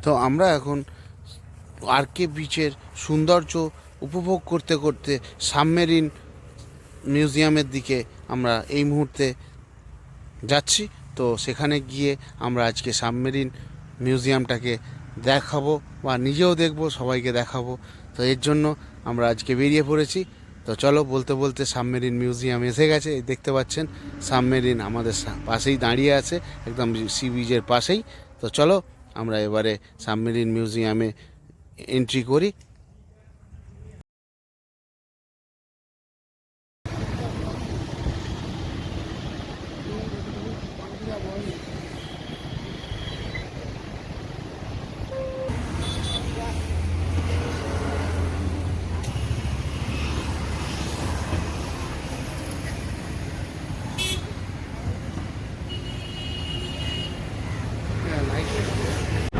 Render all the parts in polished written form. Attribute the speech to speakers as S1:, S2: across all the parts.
S1: তো আমরা এখন আরকে বিচের সৌন্দর্য উপভোগ করতে করতে সাবমেরিন মিউজিয়ামের দিকে আমরা এই মুহূর্তে যাচ্ছি। তো সেখানে গিয়ে আমরা আজকে সাবমেরিন মিউজিয়ামটাকে দেখাবো বা নিজেও দেখব, সবাইকে দেখাবো। তো এর জন্য আমরা আজকে বেরিয়ে পড়েছি। তো চলো, বলতে বলতে সাবমেরিন মিউজিয়াম এসে গেছে। এই দেখতে পাচ্ছেন সাবমেরিন আমাদের পাশেই দাঁড়িয়ে আছে, একদম সি বিচের পাশেই। তো চলো আমরা এবারে সাবমেরিন মিউজিয়ামে এন্ট্রি করি।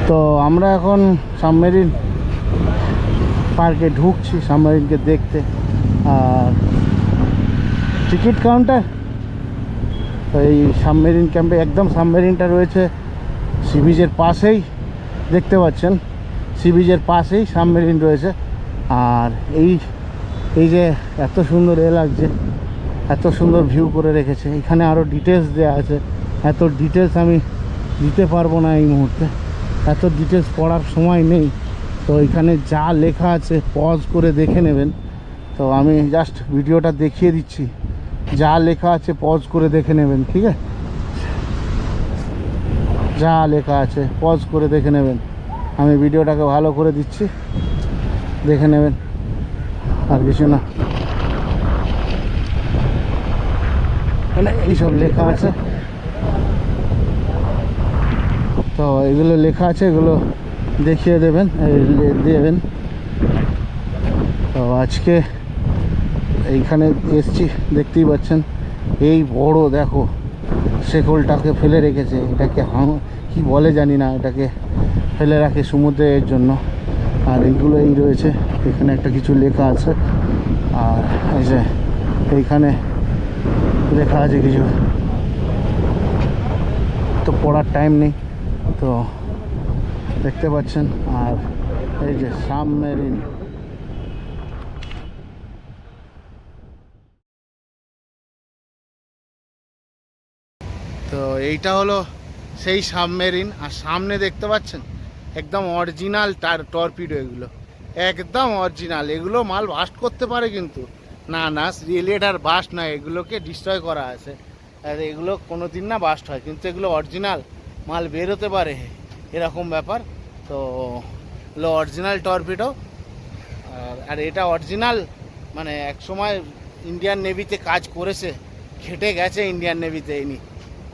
S1: তো আমরা এখন সাবমেরিন পার্কে ঢুকছি সাবমেরিনকে দেখতে। আর টিকিট কাউন্টার, তো এই সাবমেরিন ক্যাম্পে একদম সাবমেরিনটা রয়েছে সি বিচের পাশেই, দেখতে পাচ্ছেন সি বিচের পাশেই সাবমেরিন রয়েছে। আর এই যে এত সুন্দর লাগছে, এত সুন্দর ভিউ করে রেখেছে। এখানে আরও ডিটেলস দেওয়া আছে, এত ডিটেলস আমি দিতে পারবো না এই মুহূর্তে, এত ডিটেলস পড়ার সময় নেই। তো এখানে যা লেখা আছে পজ করে দেখে নেবেন। তো আমি জাস্ট ভিডিওটা দেখিয়ে দিচ্ছি, যা লেখা আছে পজ করে দেখে নেবেন, ঠিক আছে? যা লেখা আছে পজ করে দেখে নেবেন। আমি ভিডিওটাকে ভালো করে দিচ্ছি, দেখে নেবেন, আর কিছু না। মানে এইসব লেখা আছে, তো এগুলো লেখা আছে, এগুলো দেখিয়ে দেবেন। তো আজকে এইখানে এসছি, দেখতেই পাচ্ছেন এই বড় দেখো শেকলটাকে ফেলে রেখেছে। এটাকে কি বলে জানি না, এটাকে ফেলে রাখে সমুদ্রের জন্য। আর এইগুলো এই রয়েছে, এখানে একটা কিছু লেখা আছে। আর এই যে এইখানে লেখা আছে কিছু, তো পড়ার টাইম নেই, তো দেখতে পাচ্ছেন। আর এই যে সাবমেরিন, তো এইটা হলো সেই সাবমেরিন। আর সামনে দেখতে পাচ্ছেন একদম অরিজিনাল টর্পিডো, এগুলো একদম অরিজিনাল। এগুলো মাল বাস্ট করতে পারে, কিন্তু না রিয়েলিটার বাস্ট নয়, এগুলোকে ডিস্ট্রয় করা আছে। আর এগুলো কোনো দিন না বাস্ট হয়, কিন্তু এগুলো অরিজিনাল মাল বেরোতে পারে, এরকম ব্যাপার। তো এগুলো অরিজিনাল টর্পিডো। আর এটা অরিজিনাল, মানে এক সময় ইন্ডিয়ান নেভিতে কাজ করেছে, খেটে গেছে ইন্ডিয়ান নেভিতে।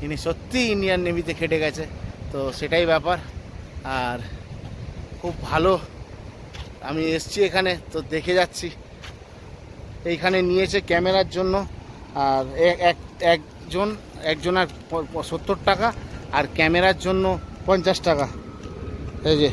S1: ইনি সত্যি ইন্ডিয়ান নেভিতে খেটে গেছে, তো সেটাই ব্যাপার। আর খুব ভালো, আমি এসছি এখানে তো দেখে যাচ্ছি। এইখানে নিয়েছে ক্যামেরার জন্য, আর একজনের 70 টাকা, আর ক্যামেরার জন্য 50 টাকা। এই যে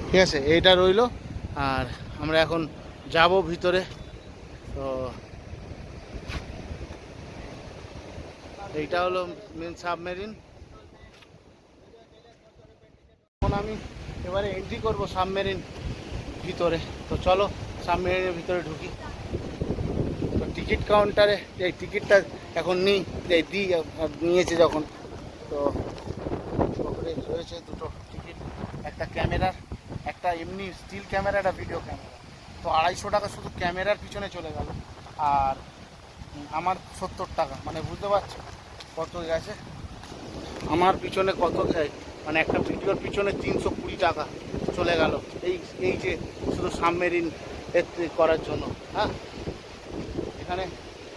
S1: ঠিক আছে, এইটা রইলো। আর আমরা এখন যাব ভিতরে। তো এইটা হলো মেন সাবমেরিন। এখন আমি এবারে এন্ট্রি করব সাবমেরিন ভিতরে। তো চলো সাবমেরিনের ভিতরে ঢুকি। তো টিকিট কাউন্টারে এই টিকিটটা এখন নিই, নিয়েছে যখন, তো ওখানে রয়েছে দুটো টিকিট, একটা ক্যামেরার, একটা এমনি স্টিল ক্যামেরা, একটা ভিডিও ক্যামেরা। তো 250 টাকা শুধু ক্যামেরার পিছনে চলে গেল। আর আমার 70 টাকা, মানে বুঝতে পারছো কত গেছে আমার পিছনে, কত মানে একটা ভিডিওর পিছনে 320 টাকা চলে গেল। এই যে শুধু সাবমেরিন করার জন্য। হ্যাঁ, এখানে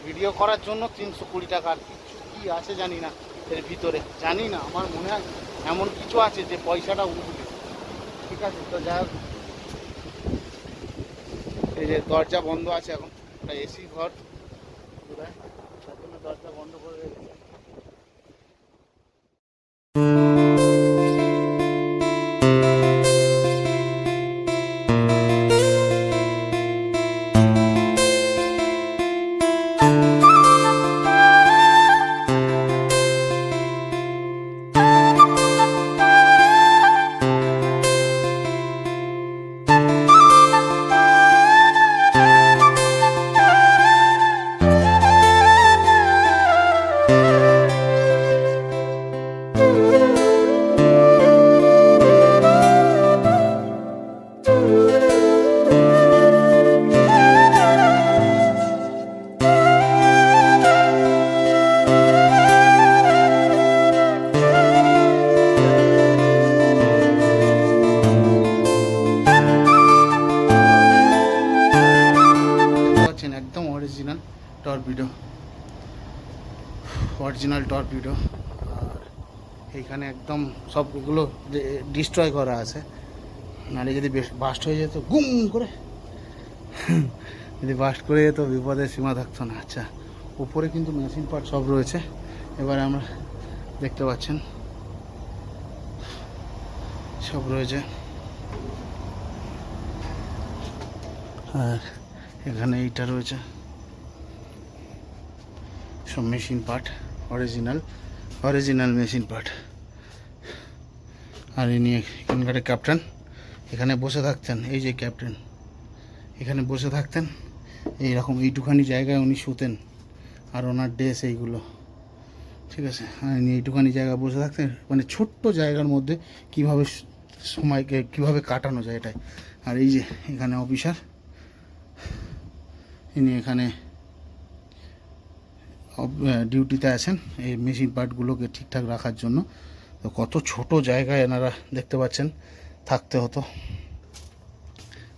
S1: ভিডিও করার জন্য 320 টাকা। আর কিছু কী আছে জানি না এর ভিতরে, জানি না, আমার মনে হয় এমন কিছু আছে যে পয়সাটা উঠবে। ঠিক আছে, তো যাই হোক, এই যে দরজা বন্ধ আছে এখন, একটা এসি ঘর, তার জন্য দরজা বন্ধ করে রেখেছে। Torpedo, original torpedo. আর এইখানে একদম সবগুলো ডিস্ট্রয় করা আছে, নাহলে যদি বেশ বাস্ট হয়ে যেত গুম করে, যদি বাস্ট করে যেত বিপদের সীমা থাকতো না। আচ্ছা, উপরে কিন্তু মেশিন পার্ট সব রয়েছে। এবারে আমরা দেখতে পাচ্ছেন সব রয়েছে। আর এখানে এইটা রয়েছে সব machine part, original machine part. আর ইনি এখানকার ক্যাপ্টেন, এখানে বসে থাকতেন। এই যে ক্যাপ্টেন এখানে বসে থাকতেন, এইরকম এইটুখানি জায়গায় উনি শুতেন, আর ওনার ড্রেস এইগুলো, ঠিক আছে। আর ইনি এইটুখানি জায়গায় বসে থাকতেন, মানে ছোট্ট জায়গার মধ্যে কীভাবে সময়কে কীভাবে কাটানো যায় এটাই। আর এই যে এখানে অফিসার, ইনি এখানে ডিউটিতে আছেন এই মেশিন পার্টগুলোকে ঠিকঠাক রাখার জন্য। তো কত ছোট জায়গায় এনারা দেখতে পাচ্ছেন থাকতে হতো,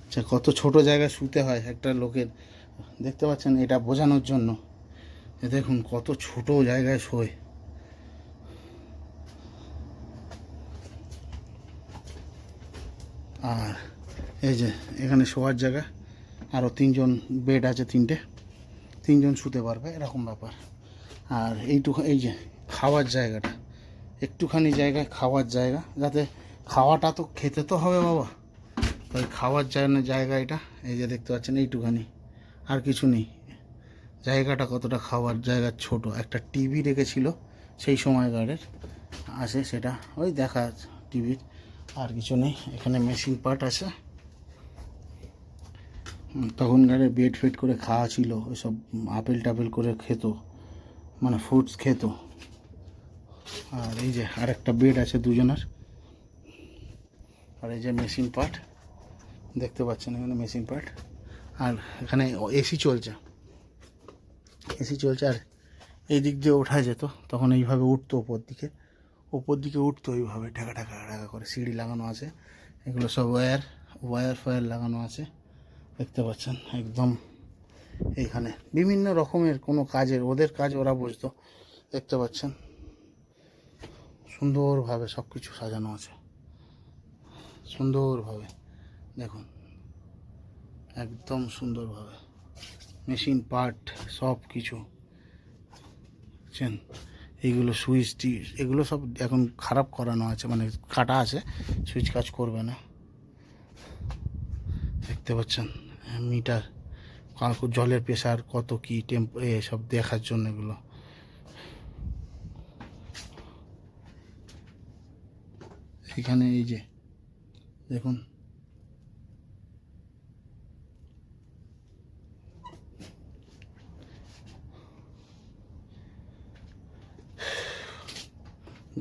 S1: আচ্ছা কত ছোট জায়গায় শুতে হয় একটা লোকের, দেখতে পাচ্ছেন। এটা বোঝানোর জন্য দেখুন কত ছোট জায়গায় শোয়। আর এই যে এখানে শোয়ার জায়গা, আরও 3জন বেড আছে, 3জন শুতে পারবে এরকম ব্যাপার। আর এই যে খাওয়ার জায়গাটা, একটুখানি জায়গায় খাওয়ার জায়গা, যাতে খাওয়াটা তো খেতে তো হবে বাবা, ওই খাওয়ার জায়গা এটা। এই যে দেখতে পাচ্ছেন এইটুখানি, আর কিছু নেই। জায়গাটা কতটা খাওয়ার জায়গা ছোট। একটা টিভি রেখেছিল সেই সময়কারের, আছে সেটা ওই দেখা টিভির, আর কিছু নেই। এখানে মেশিন পার্ট আছে, তখনকার বেড ফেড করে খাওয়া ছিল, ওইসব আপেল টাপেল করে খেত, মানে ফ্রুটস খেত। আর এই যে আর একটা বেড আছে 2জনের। আর এই যে মেশিন পার্ট দেখতে পাচ্ছেন, এখানে মেশিন পার্ট। আর এখানে এসি চলছে। আর এই দিক দিয়ে ওঠা যেত, তখন এইভাবে উঠতো ওপর দিকে উঠতো এইভাবে, ঢাকা ঢাকা ঢাকা করে। সিঁড়ি লাগানো আছে, এগুলো সব ওয়্যার ফয়ার লাগানো আছে, দেখতে পাচ্ছেন একদম। এইখানে বিভিন্ন রকমের কোনো কাজের, ওদের কাজ ওরা বুঝতো, দেখতে পাচ্ছেন সুন্দরভাবে সব কিছু সাজানো আছে, সুন্দরভাবে দেখুন, একদম সুন্দরভাবে মেশিন পার্ট সব কিছু। বুঝছেন, এইগুলো সুইচ এগুলো সব এখন খারাপ করানো আছে, মানে কাটা আছে, সুইচ কাজ করবে না। দেখতে পাচ্ছেন মিটার, জলের প্রেশার কত কি সব দেখার জন্য এগুলো। এখানে এই যে দেখুন,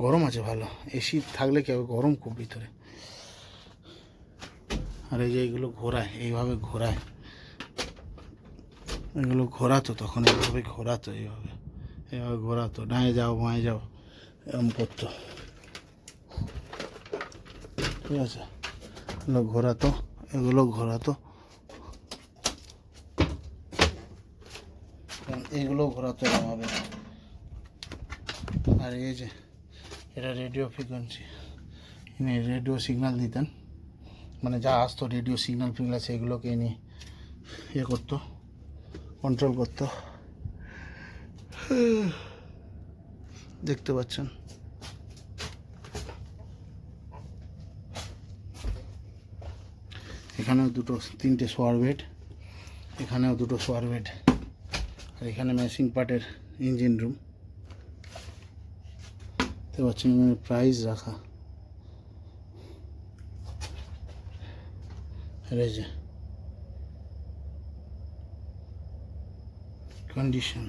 S1: গরম আছে ভালো, এসি থাকলে কি হবে, গরম খুব ভিতরে। আর এই যে এইগুলো ঘোরায়, এইভাবে ঘোরায়, এগুলো ঘোরাতো তখন, এইভাবে ঘোরাতো, এইভাবে ঘোরাতো, ডাঁয়ে যাও বাঁয়ে যাও এরকম করতো, ঠিক আছে। এগুলো ঘোরাতো এইগুলো ঘোরাতো এরকমভাবে। আর এই যে এটা রেডিও ফ্রিকোয়েন্সি, ইনি রেডিও সিগন্যাল দিতেন, মানে যা আসতো রেডিও সিগন্যাল সেগুলোকে নিয়ে করতো, কন্ট্রোল করতো, দেখতে পাচ্ছেন। এখানেও 3টে শোয়ার বেড, এখানেও 2টো শোয়ার বেড। আর এখানে মেশিন পার্টের ইঞ্জিন রুম, দেখতে পাচ্ছেন প্রাইস রাখা। এই যে কন্ডিশন,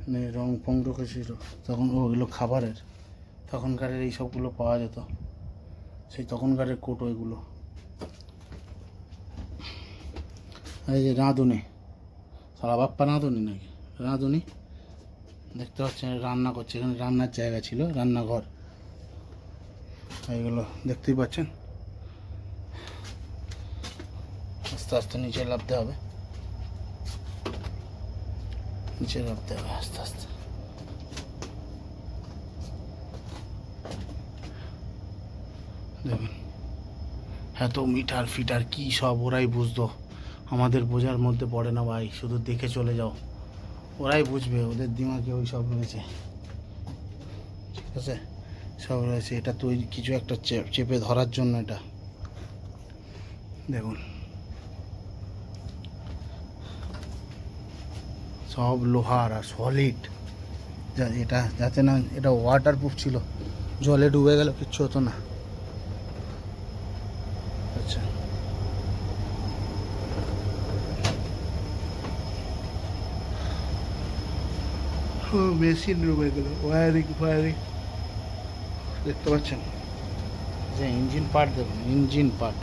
S1: মানে রং ফং রেখেছিল তখন, ওগুলো খাবারের, তখনকারের এই সবগুলো পাওয়া যেত, সেই তখনকারের কোটো এগুলো। এই যে রাঁধুনি, সারা বাপ্পা রাঁধুনি নাকি, রাঁধুনি দেখতে পাচ্ছেন, রান্না করছে, এখানে রান্নার জায়গা ছিল, রান্নাঘর, এইগুলো দেখতেই পাচ্ছেন। আস্তে আস্তে নিচে নামতে হবে, নিচে নামতে হবে আস্তে আস্তে। দেখুন এত মিটার ফিটার কি সব ওরাই বুঝতো, আমাদের বোঝার মধ্যে পড়ে না ভাই, শুধু দেখে চলে যাও, ওরাই বুঝবে, ওদের দিমাগে ওই সব রয়েছে, ঠিক আছে, সব রয়েছে। এটা তৈরি কিছু একটা চেপে ধরার জন্য, এটা দেখুন সব লোহার আর সলিড, এটা যাতে না, এটা ওয়াটারপ্রুফ ছিল, জলে ডুবে গেল কিচ্ছু হতো না। আচ্ছা মেশিন ডুবে গেল, ওয়ারিং ফায়ারিং দেখতে পাচ্ছেন, যে ইঞ্জিন পার্ট, দেখুন ইঞ্জিন পার্ট।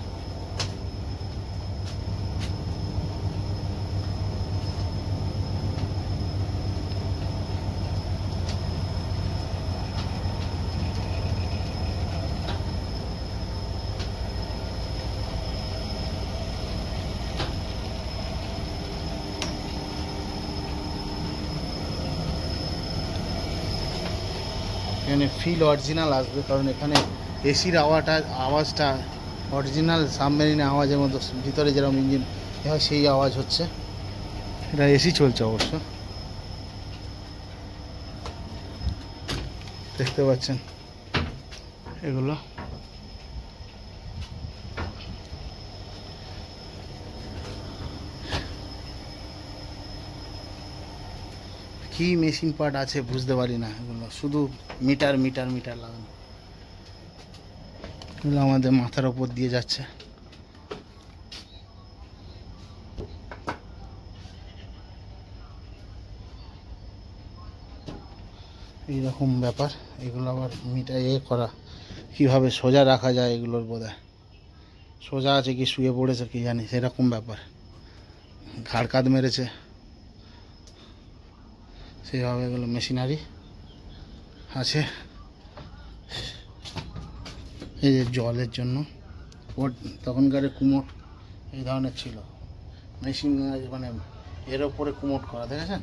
S1: এখানে ফিল অরিজিনাল আসবে, কারণ এখানে এসির আওয়াজটা অরিজিনাল সাবমেরিনের আওয়াজের মতো, ভিতরে যেরকম ইঞ্জিন হয় সেই আওয়াজ হচ্ছে। এটা এসি চলছে অবশ্য, দেখতে পাচ্ছেন এগুলো। কি মেশিন পার্ট আছে বুঝতে পারি না, এগুলো শুধু মিটার মিটার মিটার লাগানো, এগুলো আমাদের মাথার ওপর দিয়ে যাচ্ছে। এইরকম ব্যাপার, এগুলো আবার মিটার করা, কীভাবে সোজা রাখা যায় এগুলোর, বোধহয় সোজা আছে কি শুয়ে পড়েছে কি জানি, সেরকম ব্যাপার, ঘাড় কাঁধ মেরেছে সেইভাবে এগুলো মেশিনারি আছে। এই যে জলের জন্য, ওর তখনকার কুমোট এই ধরনের ছিল, মেশিন মানে এর ওপরে কুমোট করা, দেখেছেন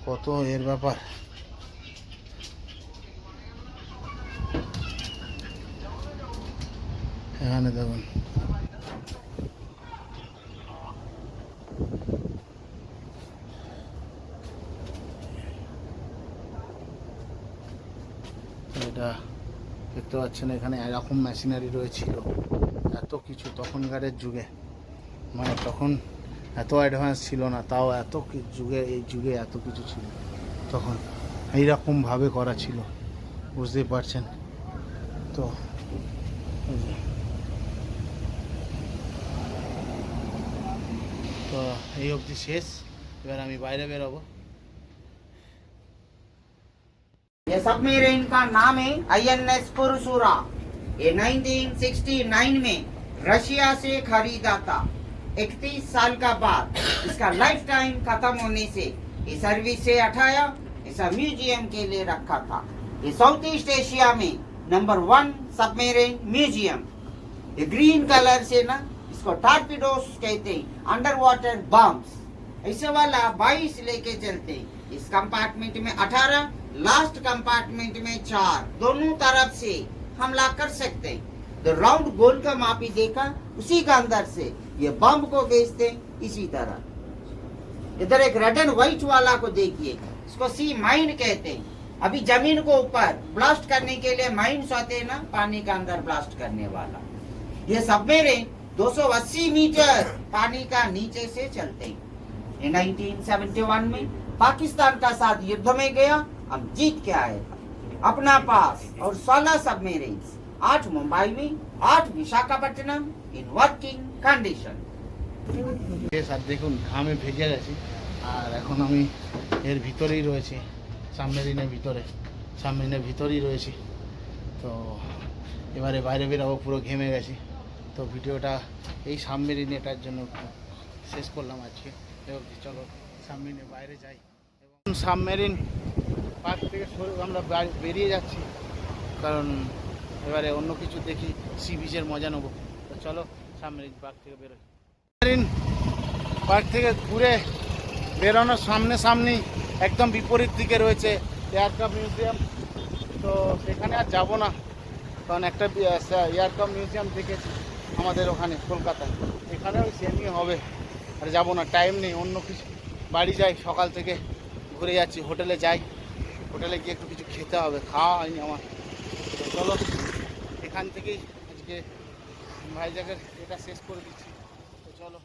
S1: কত এর ব্যাপার। এখানে দেখুন এটা দেখতে পাচ্ছেন, এখানে এরকম মেশিনারি রয়েছিল, এত কিছু তখনকারের যুগে, মানে তখন এত অ্যাডভান্স ছিল না, তাও এত যুগে, এই যুগে এত কিছু ছিল, তখন এইরকমভাবে করা ছিল, বুঝতেই পারছেন তো। তো এই অবধি শেষ, এবার আমি বাইরে বেরোবো।
S2: ये सबमरीन का नाम है INS पुरुषोरा। ये 1969 में रशिया से खरीदा था। 31 साल का बाद इसका लाइफ टाइम खत्म होने से ये सर्विस से हटाया, इसे म्यूजियम के लिए रखा था। ये साउथ ईस्ट एशिया में नंबर 1 सबमरीन म्यूजियम। ये ग्रीन कलर से ना, इसको टॉर्पिडोस कहते हैं, अंडर वाटर बम्स। ऐसे वाला 22 लेके चलते हैं। इस कंपार्टमेंट में 18, लास्ट कंपार्टमेंट में 4, दोनों तरफ से हमला कर सकते हैं। तो राउंड गोल का मापी देखा, उसी का अंदर से ये बम को भेजते हैं, इसी तरह। इधर एक रेड एंड व्हाइट वाला को देखिए, इसको सी माइन कहते हैं। अभी जमीन को ऊपर ब्लास्ट करने के लिए माइन्स होते हैं ना, पानी का अंदर ब्लास्ट करने वाला। ये सबमरीन 280 मीटर पानी का नीचे से चलते हैं। 1971 में पाकिस्तान का साथ युद्ध में गया, हम जीत के आए था अपना पास, और 16 सबमरीन, 8 मुंबई में, 8 विशाखापट्टनम इन वर्किंग कंडीशन।
S1: দেখুন ঘামে ভেজে গেছি, আর এখন আমি এর ভিতরেই রয়েছি, সাবমেরিনের ভিতরেই রয়েছি। তো এবারে বাইরে বেরোবো, পুরো ঘেমে গেছি। তো ভিডিওটা এই সাবমেরিন এটার জন্য শেষ করলাম আজকে। চলো সাবমেরিনের বাইরে যাই, এবং সাবমেরিন পার্ক থেকে আমরা বেরিয়ে যাচ্ছি, কারণ এবারে অন্য কিছু দেখি, সি বিচের মজা নেবো। তো চলো সাবমেরিন পার্ক থেকে বেরোই। পার্ক থেকে ঘুরে বেরোনোর সামনাসামনি একদম বিপরীত দিকে রয়েছে এয়ারক্রাফট মিউজিয়াম। তো সেখানে আর যাব না, কারণ একটা এয়ারক্রাফট মিউজিয়াম দেখেছি আমাদের ওখানে কলকাতায়, এখানেও সেমই হবে। আর যাব না, টাইম নেই, অন্য কিছু বাড়ি যাই, সকাল থেকে ঘুরে যাচ্ছি, হোটেলে যাই, হোটেলে গিয়ে একটু কিছু খেতে হবে, খাওয়া হয়নি আমার। তো চলো এখান থেকেই আজকে ভাইজাগের এটা শেষ করে দিচ্ছি। তো চলো।